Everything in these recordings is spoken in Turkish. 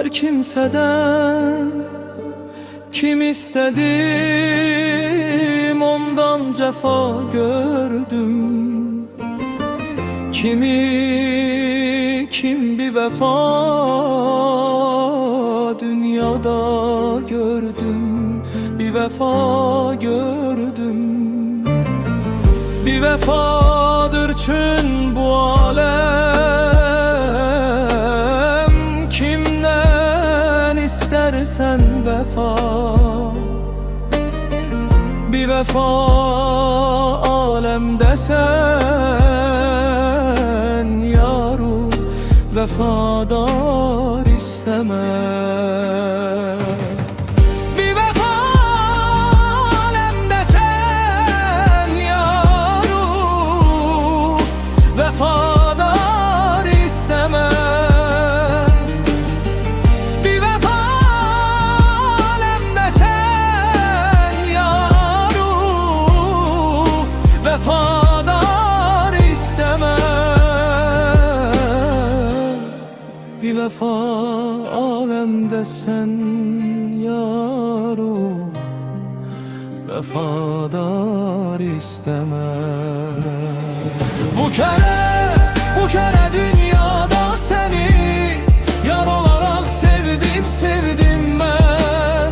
her kimseden. Kim istedim ondan cefa gördüm. Kim bir vefa dünyada gördüm. Bir vefa gördüm. Bir vefadır çün bu alem. Kimden istersen vefa. Bir vefa alemde sen yaru vefadar isteme. Bir vefa alemde sen yaru vefadar isteme. Bu kere dünyada seni yar olarak sevdim ben.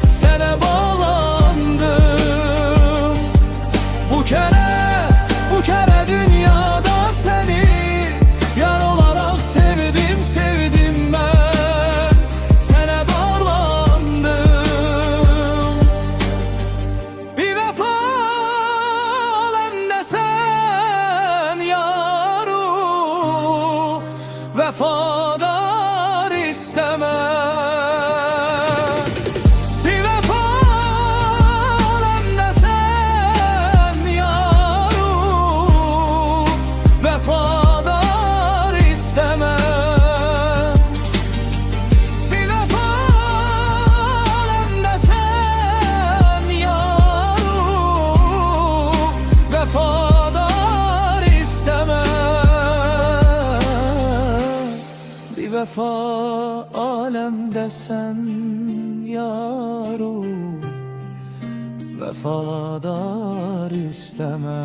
Sana bağlandım. Bu kere dünyada seni yar olarak sevdim ben. Sana bağlandım. Bir vefa alemde sen yaru vefadar isteme. Bir vefa alemde sen yaru vefadar isteme.